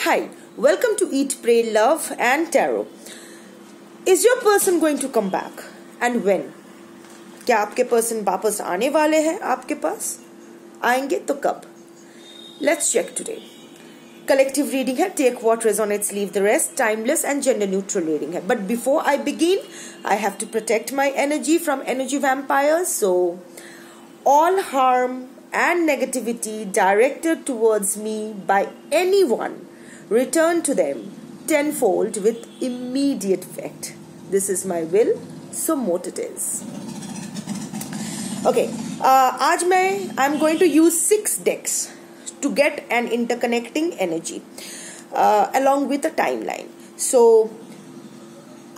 Hi, welcome to Eat, Pray, Love and Tarot. Is your person going to come back and when? क्या आपके person वापस आने वाले हैं आपके पास? आएंगे तो कब? Let's check today. Collective reading है, take what resonates, leave the rest, timeless and gender neutral reading है. But before I begin, I have to protect my energy from energy vampires. So, all harm and negativity directed towards me by anyone, return to them tenfold with immediate effect. This is my will, so mote it is. Okay, आज I'm going to use 6 decks to get an interconnecting energy along with a timeline. So,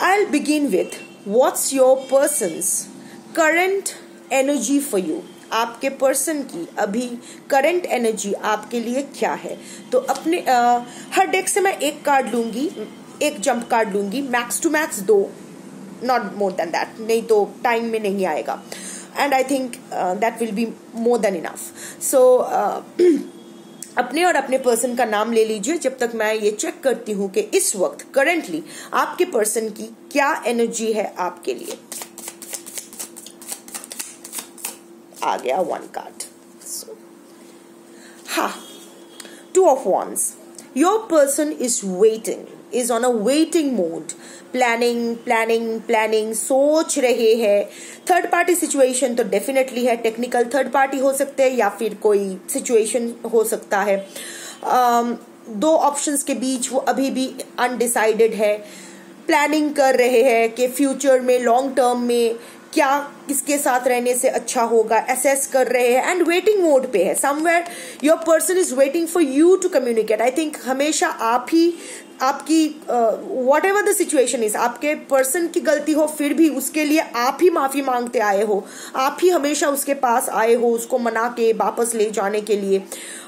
I'll begin with what's your person's current energy for you. आपके person की अभी current energy आपके लिए क्या है? तो अपने हर डेक से मैं एक कार्ड लूंगी, एक जंप कार्ड लूंगी, max to max 2, not more than that, नहीं तो टाइम में नहीं आएगा. And I think that will be more than enough. So अपने और अपने पर्सन का नाम ले लीजिए जब तक मैं ये चेक करती हूँ कि इस वक्त करंटली आपके पर्सन की क्या एनर्जी है आपके लिए. आ गया 1 कार्ड. So, हाँ, 2 of Wands. Your person is waiting, is on a waiting mode. Planning सोच रहे हैं. थर्ड पार्टी सिचुएशन तो डेफिनेटली है. टेक्निकल थर्ड पार्टी हो सकते हैं या फिर कोई सिचुएशन हो सकता है. 2 ऑप्शंस के बीच वो अभी भी अनडिसाइडेड है. प्लानिंग कर रहे हैं कि फ्यूचर में लॉन्ग टर्म में क्या किसके साथ रहने से अच्छा होगा. असेस कर रहे हैं एंड वेटिंग मोड पे है. Somewhere your person is waiting for you to communicate. I think हमेशा आप ही आपकी whatever the situation is, आपके पर्सन की गलती हो फिर भी उसके लिए आप ही माफी मांगते आए हो. आप ही हमेशा उसके पास आए हो उसको मना के वापस ले जाने के लिए.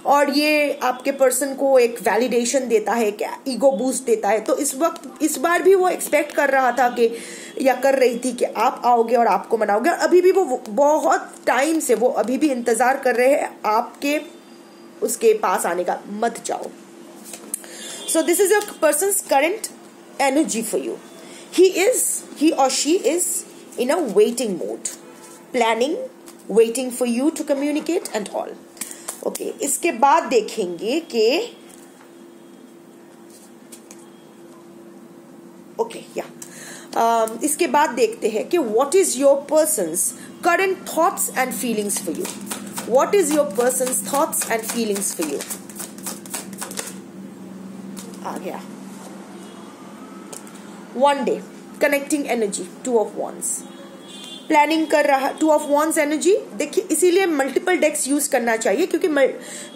और ये आपके पर्सन को एक वैलिडेशन देता है, ईगो बूस्ट देता है. तो इस बार भी वो एक्सपेक्ट कर रहा था कि या कर रही थी कि आप आओगे और आपको मनाओगे. अभी भी वो बहुत टाइम से वो अभी भी इंतजार कर रहे हैं आपके उसके पास आने का. मत जाओ. So this is your person's current energy for you. He or she is in a waiting mode, planning, waiting for you to communicate and all. Okay, इसके बाद देखेंगे कि इसके बाद देखते हैं कि what is your person's current thoughts and feelings for you. What is your person's thoughts and feelings for you? आ गया. 1 day connecting energy 2 of Wands. Planning कर रहा 2 of Wands एनर्जी. देखिए इसीलिए मल्टीपल डेक्स यूज करना चाहिए क्योंकि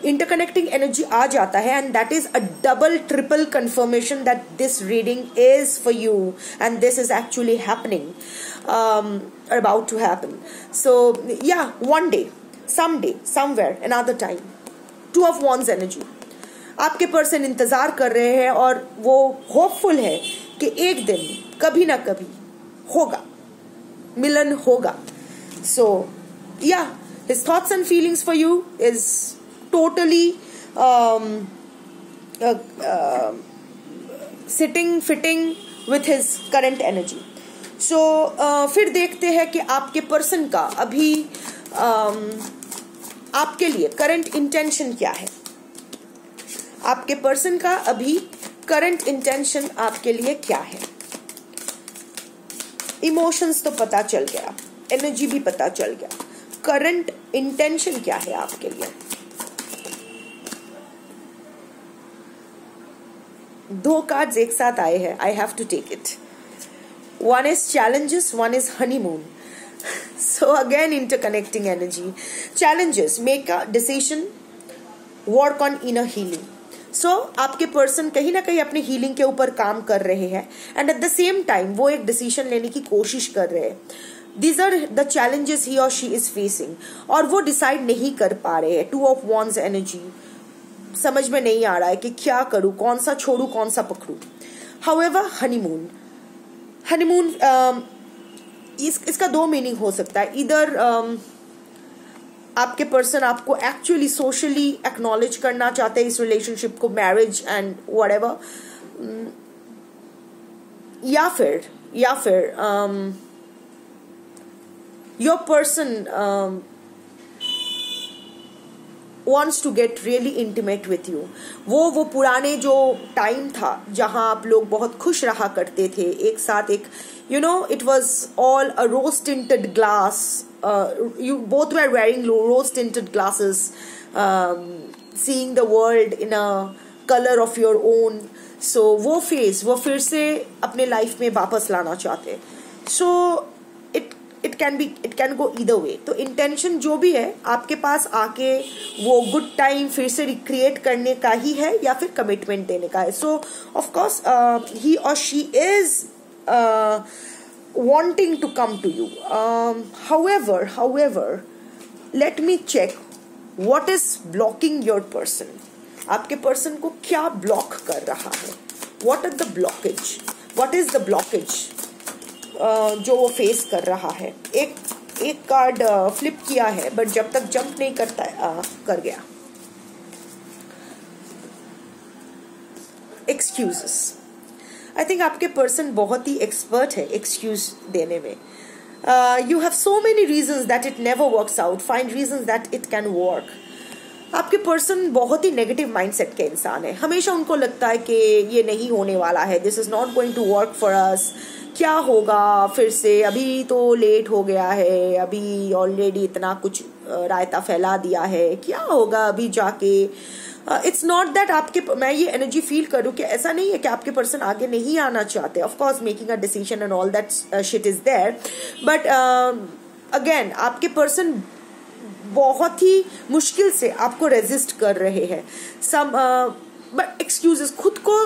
इंटरकनेक्टिंग एनर्जी आ जाता है and that is a double triple confirmation that this reading is for you and this is actually happening, about to happen. So yeah 1 day, someday, somewhere, another time. 2 of Wands energy. आपके person इंतजार कर रहे हैं और वो hopeful है कि एक दिन कभी ना कभी होगा, मिलन होगा. So yeah his thoughts and feelings for you is totally sitting fitting with his current energy. So फिर देखते हैं कि आपके पर्सन का अभी आपके लिए करंट इंटेंशन क्या है. आपके पर्सन का अभी करंट इंटेंशन आपके लिए क्या है. इमोशंस तो पता चल गया, एनर्जी भी पता चल गया. करंट इंटेंशन क्या है आपके लिए. 2 कार्ड्स एक साथ आए हैं. I have to take it. 1 is challenges, 1 is honeymoon. So again interconnecting energy. Challenges, make a decision, work on inner healing. सो आपके पर्सन कहीं ना कहीं अपने हीलिंग के ऊपर काम कर रहे हैं and at the same time वो एक डिसीजन लेने की कोशिश कर रहे हैं. दीज आर द चैलेंजेस ही और शी इज फेसिंग और वो डिसाइड नहीं कर पा रहे हैं. 2 of Wands एनर्जी. समझ में नहीं आ रहा है कि क्या करूं, कौन सा छोड़ू कौन सा पकड़ू. हाउएवर हनीमून इसका 2 मीनिंग हो सकता है. इधर आपके पर्सन आपको एक्चुअली सोशली एक्नॉलेज करना चाहते हैं इस रिलेशनशिप को, मैरिज एंड व्हाटएवर, या फिर your person wants to get really intimate with you. वो पुराने जो टाइम था जहां आप लोग बहुत खुश रहा करते थे एक साथ, एक it was all a rose tinted glass, you both were wearing rose tinted glasses, seeing the world in a color of your own. So वो फेज वो फिर से अपने लाइफ में वापस लाना चाहते. So it can go either way. तो इंटेंशन जो भी है आपके पास आके वो गुड टाइम फिर से रिक्रिएट करने का ही है या फिर कमिटमेंट देने का है. सो ऑफ कोर्स ही और she is wanting to come to you. However, let me check what is blocking your person. आपके पर्सन को क्या ब्लॉक कर रहा है? What is the blockage? जो वो फेस कर रहा है. एक कार्ड फ्लिप किया है बट जब तक जंप नहीं करता कर गया. एक्सक्यूजेस. आई थिंक आपके पर्सन बहुत ही एक्सपर्ट है एक्सक्यूज देने में. You have so many reasons that it never works out. Find reasons that it can work. आपके पर्सन बहुत ही नेगेटिव माइंडसेट के इंसान है. हमेशा उनको लगता है कि ये नहीं होने वाला है, this is not going to work for us. क्या होगा फिर से, अभी तो लेट हो गया है, अभी ऑलरेडी इतना कुछ रायता फैला दिया है, क्या होगा अभी जाके. इट्स नॉट दैट आपके, मैं ये एनर्जी फील करूँ कि ऐसा नहीं है कि आपके पर्सन आगे नहीं आना चाहते. Of course making a decision and all that shit is there, but again आपके पर्सन बहुत ही मुश्किल से आपको रेजिस्ट कर रहे हैं. सम बट एक्सक्यूजेस, खुद को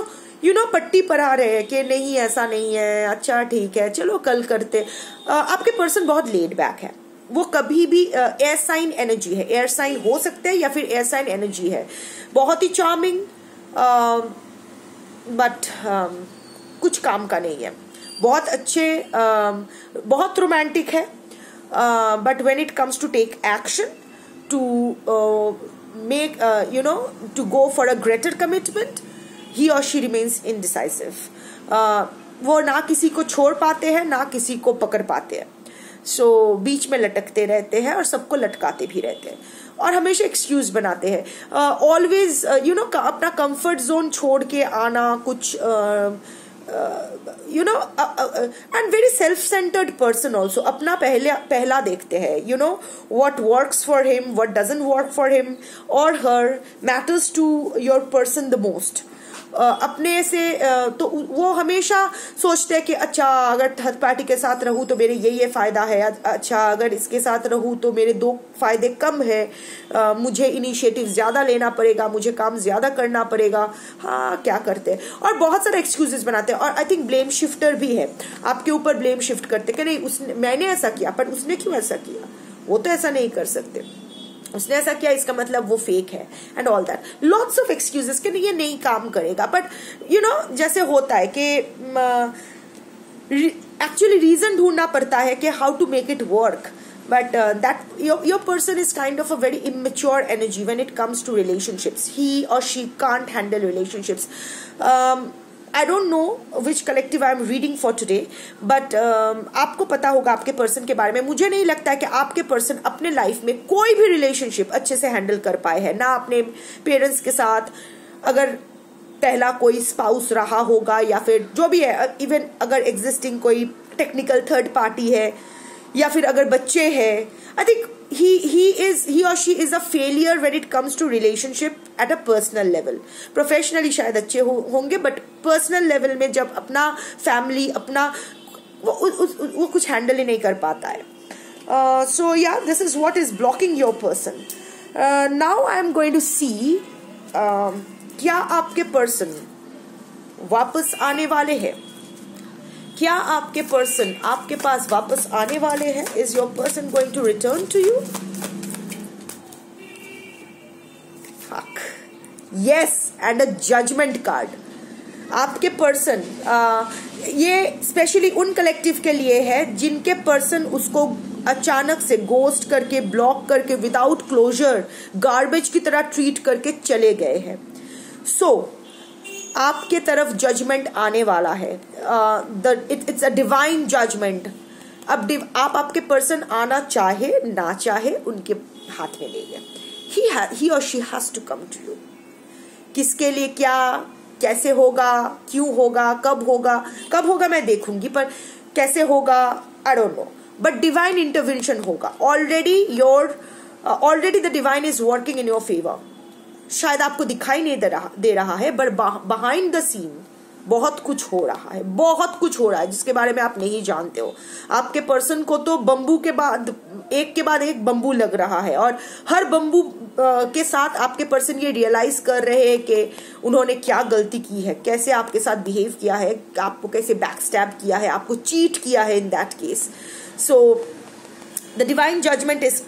पट्टी परा रहे हैं कि नहीं ऐसा नहीं है, अच्छा ठीक है चलो कल करते. आपके पर्सन बहुत लेड बैक है. वो कभी भी एयर साइन एनर्जी है, एयर साइन हो सकते हैं या फिर एयर साइन एनर्जी है. बहुत ही चार्मिंग बट कुछ काम का नहीं है. बहुत अच्छे, बहुत रोमांटिक है, but when it comes to take action to make to go for a greater commitment, he or she remains indecisive. वो ना किसी को छोड़ पाते हैं ना किसी को पकड़ पाते हैं. सो बीच में लटकते रहते हैं और सबको लटकाते भी रहते हैं और हमेशा एक्सक्यूज बनाते हैं. ऑलवेज अपना कंफर्ट जोन छोड़ के आना, कुछ and very self-centered person also. अपना पहला देखते हैं. What works for him, what doesn't work for him or her matters to your person the most. अपने से तो वो हमेशा सोचते हैं कि अच्छा अगर थर्ड पार्टी के साथ रहूं तो मेरे ये फायदा है, अच्छा अगर इसके साथ रहूं तो मेरे 2 फायदे कम है, मुझे इनिशिएटिव ज्यादा लेना पड़ेगा, मुझे काम ज्यादा करना पड़ेगा. हाँ क्या करते हैं और बहुत सारे एक्सक्यूजेस बनाते हैं. और आई थिंक ब्लेम शिफ्टर भी है, आपके ऊपर ब्लेम शिफ्ट करते कि नहीं मैंने ऐसा किया पर उसने क्यों ऐसा किया, वो तो ऐसा नहीं कर सकते, उसने ऐसा किया इसका मतलब वो फेक है and all that. Lots of excuses कि ये नहीं काम करेगा. बट जैसे होता है कि एक्चुअली रीजन ढूंढना पड़ता है कि how to make it work. But that your person is kind of a very immature energy when it comes to relationships. He or she can't handle relationships. I don't know which collective I am reading for today, but आपको पता होगा आपके person के बारे में. मुझे नहीं लगता है कि आपके पर्सन अपने लाइफ में कोई भी रिलेशनशिप अच्छे से हैंडल कर पाए हैं. ना अपने पेरेंट्स के साथ, अगर पहला कोई स्पाउस रहा होगा या फिर जो भी है, इवन अगर एग्जिस्टिंग कोई टेक्निकल थर्ड पार्टी है या फिर अगर बच्चे हैं. I think he or she is a failure when it comes to relationship at a personal level. Professionally शायद अच्छे होंगे बट पर्सनल लेवल में जब अपना फैमिली अपना वो कुछ हैंडल ही नहीं कर पाता है. So yeah, this is what is blocking your person. Now I am going to see क्या आपके पर्सन वापस आने वाले हैं. क्या आपके पर्सन आपके पास वापस आने वाले हैं? Is your person going to return to you? Yes, and a judgement card. आपके पर्सन ये स्पेशली उन कलेक्टिव के लिए है जिनके पर्सन उसको अचानक से गोस्ट करके, ब्लॉक करके, विदाउट क्लोजर, गार्बेज की तरह ट्रीट करके चले गए हैं। सो आपके तरफ जजमेंट आने वाला है। It's a divine judgement. अब आप आपके पर्सन आना चाहे ना चाहे उनके हाथ में नहीं है। ही और she has to come to you. किसके लिए, क्या, कैसे होगा, क्यों होगा, कब होगा मैं देखूंगी, पर कैसे होगा I don't know, but divine intervention होगा। Already the divine is working in your favour. शायद आपको दिखाई नहीं दे रहा है, बट बिहाइंड द सीन बहुत कुछ हो रहा है जिसके बारे में आप नहीं जानते हो। आपके पर्सन को तो बंबू के बाद एक बंबू लग रहा है, और हर बंबू के साथ आपके पर्सन ये रियलाइज कर रहे हैं कि उन्होंने क्या गलती की है, कैसे आपके साथ बिहेव किया है, आपको कैसे बैक स्टैब किया है, आपको चीट किया है in that case. So the divine judgement is,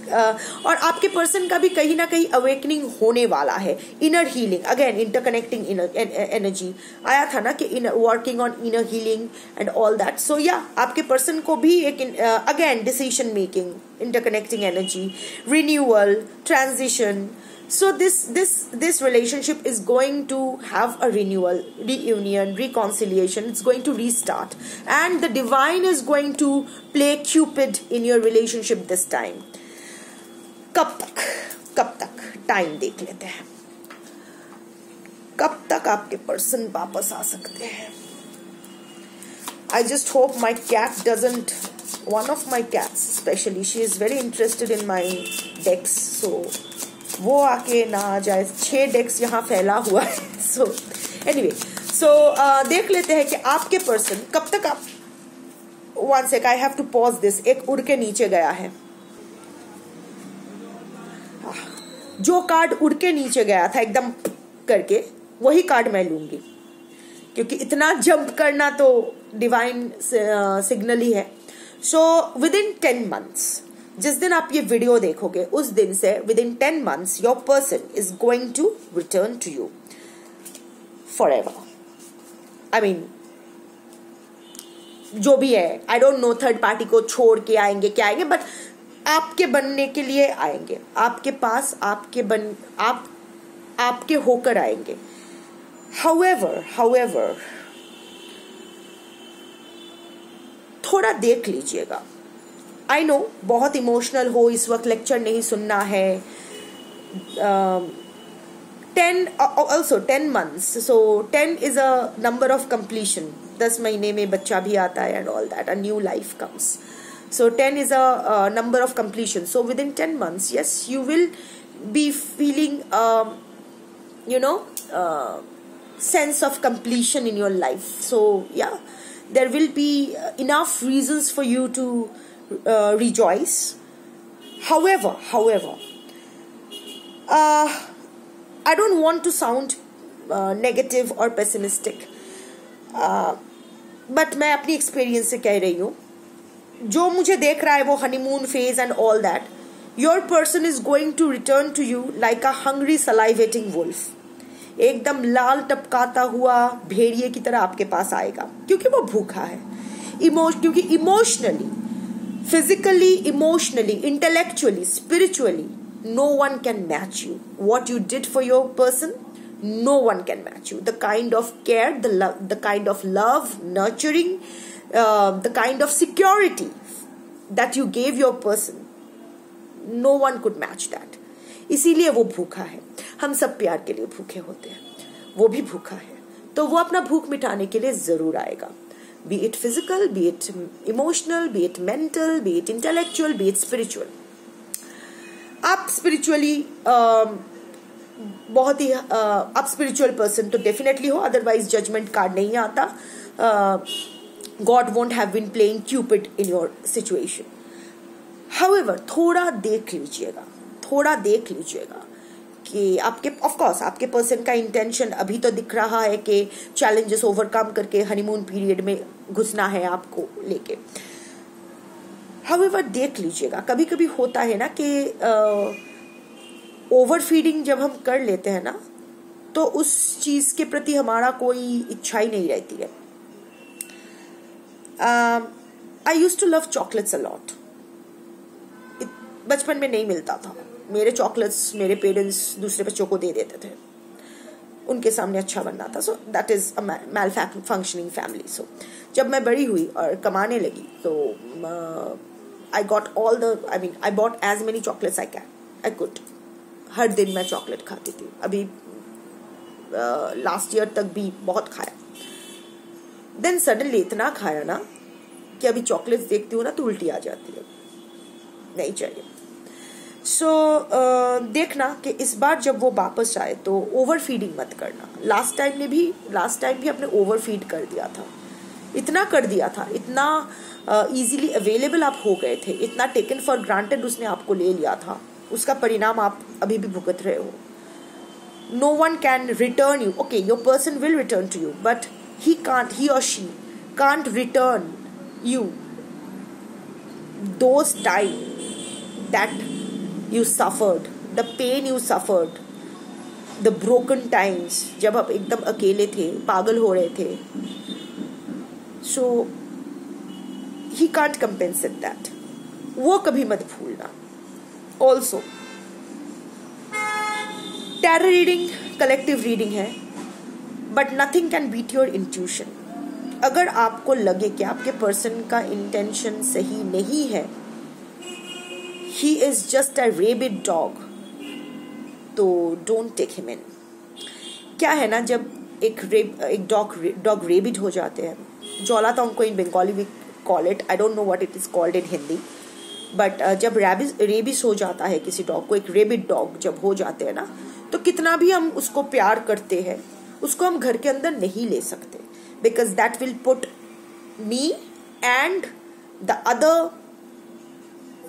और आपके पर्सन का भी कहीं ना कहीं अवेकनिंग होने वाला है। Inner healing, again interconnecting energy आया था ना, कि working on inner healing and all that. So yeah आपके पर्सन को भी एक again decision making, interconnecting energy, renewal, transition. So this relationship is going to have a renewal, reunion, reconciliation. It's going to restart, and the divine is going to play Cupid in your relationship this time. कब तक time देख लेते हैं, कब तक आपके person वापस आ सकते हैं। I just hope my cat doesn't, one of my cats especially, she is very interested in my decks, so वो आके ना आ जाए। 6 डेक्स यहाँ फैला हुआ है। So anyway, so देख लेते हैं कि आपके पर्सन कब तक आप, one sec, I have to pause this, एक उड़ के नीचे गया है। जो कार्ड उड़ के नीचे गया था एकदम करके, वही कार्ड मैं लूंगी, क्योंकि इतना जंप करना तो डिवाइन सिग्नल ही है। सो विद इन 10 मंथ्स, जिस दिन आप ये वीडियो देखोगे उस दिन से within 10 months your person is going to return to you forever. I mean जो भी है, I don't know, third party को छोड़ के आएंगे क्या आएंगे, बट आपके बनने के लिए आएंगे, आपके पास आपके होकर आएंगे। However, थोड़ा देख लीजिएगा। आई नो बहुत इमोशनल हो, इस वक्त लेक्चर नहीं सुनना है। 10 months, so 10 is a number of completion. 10 महीने में बच्चा भी आता है and all that, a new life comes. So 10 is a number of completion. So within 10 months, yes, you will be feeling sense of completion in your life. So yeah, there will be enough reasons for you to rejoice. However, I don't want to sound negative or pessimistic, but मैं अपनी experience से कह रही हूँ। जो मुझे देख रहा है वो honeymoon phase and all that, your person is going to return to you like a hungry salivating wolf. एकदम लाल टपकाता हुआ भेड़िए की तरह आपके पास आएगा, क्योंकि वो भूखा है। क्योंकि emotionally, physically, emotionally, intellectually, spiritually, no one can match you. What you did for your person, no one can match you. The kind of care, the kind of love, nurturing, the kind of security that you gave your person, no one could match that. इसीलिए वो भूखा है। हम सब प्यार के लिए भूखे होते हैं, वो भी भूखा है, तो वो अपना भूख मिटाने के लिए जरूर आएगा। Be it physical, be it emotional, be it mental, be it intellectual, be it spiritual. आप स्पिरिचुअली बहुत ही आप स्पिरिचुअल पर्सन तो डेफिनेटली हो, अदरवाइज जजमेंट कार्ड नहीं आता। God won't have been playing cupid in your situation. However थोड़ा देख लीजिएगा कि आपके, ऑफ कोर्स आपके पर्सन का इंटेंशन अभी तो दिख रहा है कि चैलेंजेस ओवरकम करके हनीमून पीरियड में घुसना है आपको लेके। हाउएवर देख लीजिएगा, कभी कभी होता है ना कि ओवर फीडिंग जब हम कर लेते हैं ना, तो उस चीज के प्रति हमारा कोई इच्छा ही नहीं रहती है। I used to love chocolates a lot, बचपन में नहीं मिलता था। मेरे चॉकलेट्स मेरे पेरेंट्स दूसरे बच्चों को दे देते थे, उनके सामने अच्छा बनना था। So that is a malfunctioning family. So जब मैं बड़ी हुई और कमाने लगी तो I got I bought as many chocolates I could. हर दिन मैं चॉकलेट खाती थी। अभी लास्ट ईयर तक भी बहुत खाया। देन सडनली इतना खाया ना कि अभी चॉकलेट्स देखती हूँ ना तो उल्टी आ जाती है, नहीं चाहिए। सो देखना कि इस बार जब वो वापस आए तो ओवर फीडिंग मत करना। लास्ट टाइम भी आपने ओवर फीड कर दिया था, इतना कर दिया था, इतना इजीली अवेलेबल आप हो गए थे, इतना टेकन फॉर ग्रांटेड उसने आपको ले लिया था, उसका परिणाम आप अभी भी भुगत रहे हो। No one can return you. Okay, your person will return to you, but he or she can't return you those time that you suffered, the pain you suffered, the broken times, जब आप एकदम अकेले थे, पागल हो रहे थे। So he can't compensate that. वो कभी मत भूलना। Also, tarot reading collective reading है, but nothing can beat your intuition. अगर आपको लगे कि आपके पर्सन का इंटेंशन सही नहीं है, he is just a rapid dog, तो डोंट टेक हिम इन। क्या है ना, जब एक डॉग रेबिड हो जाते हैं, जौला तो उनको in Bengali we call it, I don't know what it is called in Hindi, but जब रेबिस हो जाता है किसी डॉग को, एक रेबिड डॉग जब हो जाते हैं ना, तो कितना भी हम उसको प्यार करते हैं, उसको हम घर के अंदर नहीं ले सकते, because that will put me and the other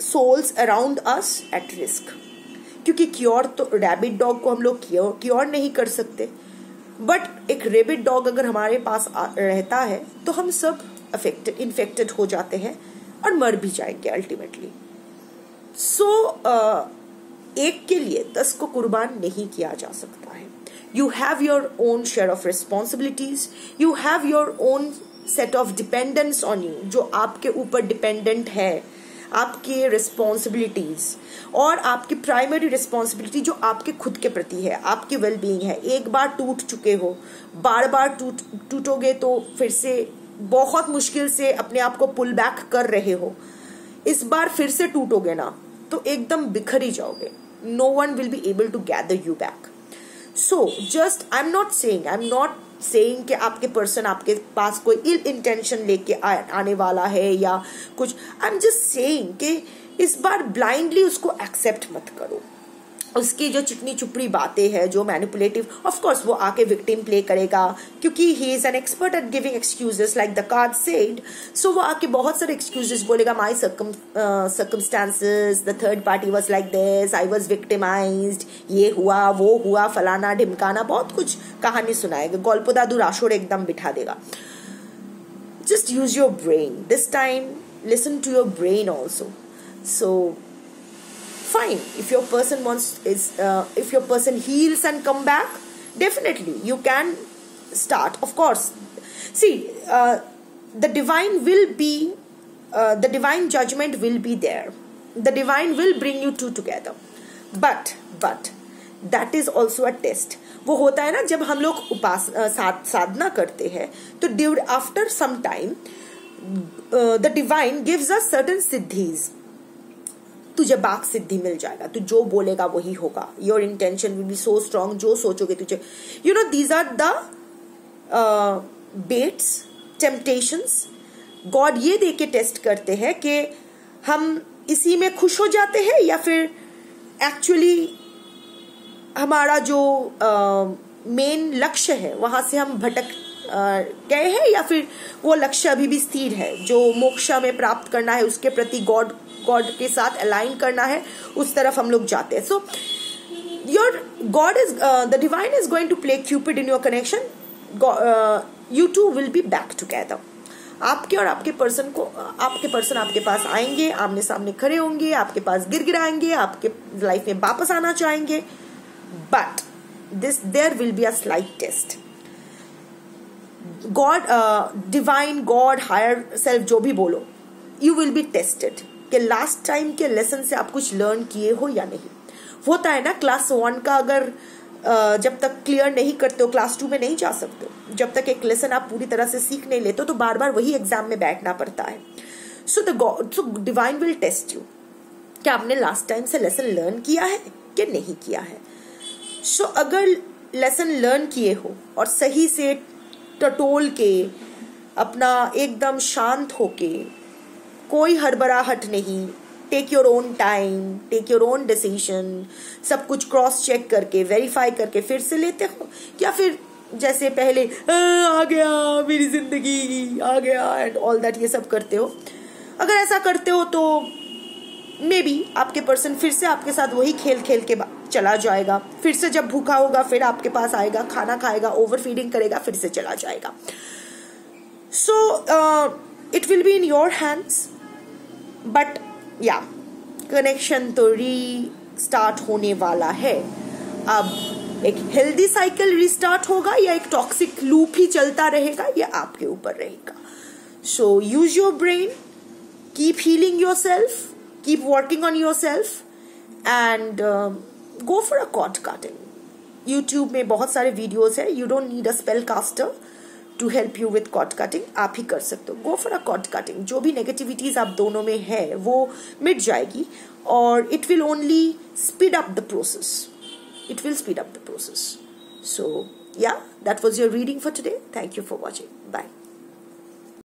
souls around us at risk. क्योंकि क्योर तो रैबिट डॉग को हम लोग क्योर नहीं कर सकते, बट एक रेबिट डॉग अगर हमारे पास रहता है तो हम सब इन्फेक्टेड हो जाते हैं और मर भी जाएंगे अल्टीमेटली। सो एक के लिए 10 को कुर्बान नहीं किया जा सकता है। You have your own share of responsibilities. You have your own set of dependence on you, जो आपके ऊपर डिपेंडेंट है, आपके रिस्पॉन्सिबिलिटीज और आपकी प्राइमरी रिस्पॉन्सिबिलिटी जो आपके खुद के प्रति है, आपकी वेलबींग है। एक बार टूट चुके हो, बार बार टूटोगे तो फिर से बहुत मुश्किल से अपने आप को पुल बैक कर रहे हो। इस बार फिर से टूटोगे ना तो एकदम बिखर ही जाओगे। No one will be able to gather you back. So just I'm not saying कि आपके पर्सन आपके पास कोई इल इंटेंशन लेके आने वाला है या कुछ। I'm just saying कि इस बार ब्लाइंडली उसको एक्सेप्ट मत करो। उसकी जो चिकनी चुपड़ी बातें हैं, जो मैनिपुलेटिव, ऑफ कोर्स वो आके विक्टिम प्ले करेगा क्योंकि he is an expert at giving excuses like the card said. So वो आके बहुत सारे एक्सक्यूजेस बोलेगा, my circumstances, the third party was like this, I was victimised, ये हुआ वो हुआ, फलाना ढिमकाना, बहुत कुछ कहानी सुनाएगा, गल्प दादू राशोड़ एकदम बिठा देगा। Just use your brain this time, listen to your brain also. So fine, if your person heals and come back, definitely you can start. Of course, see, the divine judgment will be there, the divine will bring you two together, but that is also a test. वो होता है ना जब हम लोग साधना करते हैं तो after some time the divine gives us certain siddhis. तुझे बाक सिद्धि मिल जाएगा, तू जो बोलेगा वही होगा। Your intention will be so strong, जो सोचोगे तुझे, you know, these are the baits, temptations. God ये दे के टेस्ट करते हैं कि हम इसी में खुश हो जाते हैं या फिर एक्चुअली हमारा जो मेन लक्ष्य है वहां से हम भटक गए हैं, या फिर वो लक्ष्य अभी भी स्थिर है, जो मोक्षा में प्राप्त करना है, उसके प्रति गॉड के साथ अलाइन करना है, उस तरफ हम लोग जाते हैं। So your God is the divine is going to play cupid in your connection. You two will be back together. आपके और आपके पर्सन आपके पास आएंगे, आमने सामने खड़े होंगे, आपके पास गिड़गिड़ाएंगे, आपके लाइफ में वापस आना चाहेंगे, but there will be a slight test. God, divine, God, higher self, जो भी बोलो, यू विल बी टेस्टेड कि लास्ट टाइम के लेसन से आप कुछ लर्न किए हो या नहीं। होता है ना, क्लास 1 का अगर जब तक क्लियर नहीं करते हो क्लास 2 में नहीं जा सकते हो। जब तक एक लेसन आप पूरी तरह से सीख नहीं लेते तो बार बार वही एग्जाम में बैठना पड़ता है। So divine will test you कि आपने लास्ट टाइम से लेसन लर्न किया है कि नहीं किया है। सो अगर लेसन लर्न किए हो और सही से टटोल के अपना एकदम शांत होके, कोई हड़बड़ाहट नहीं, take your own time, take your own decision, सब कुछ क्रॉस चेक करके वेरीफाई करके फिर से लेते हो, या फिर जैसे पहले आ गया मेरी जिंदगी आ गया एंड ऑल दैट ये सब करते हो। अगर ऐसा करते हो तो मे बी आपके पर्सन फिर से आपके साथ वही खेल खेल के चला जाएगा। फिर से जब भूखा होगा फिर आपके पास आएगा, खाना खाएगा, ओवर फीडिंग करेगा, फिर से चला जाएगा। So it will be in your hands, but या कनेक्शन तो रीस्टार्ट होने वाला है। अब एक हेल्दी साइकिल रीस्टार्ट होगा या एक टॉक्सिक लूप ही चलता रहेगा, ये आपके ऊपर रहेगा। So use your brain, keep healing yourself, keep working on yourself and go for a cord cutting. YouTube में बहुत सारे वीडियोस है, you don't need a spell caster to help you with cord cutting, आप ही कर सकते हो। Go for a cord cutting, जो भी नेगेटिविटीज आप दोनों में है वो मिट जाएगी और it will only speed up the process, it will speed up the process. So yeah, that was your reading for today. Thank you for watching. Bye.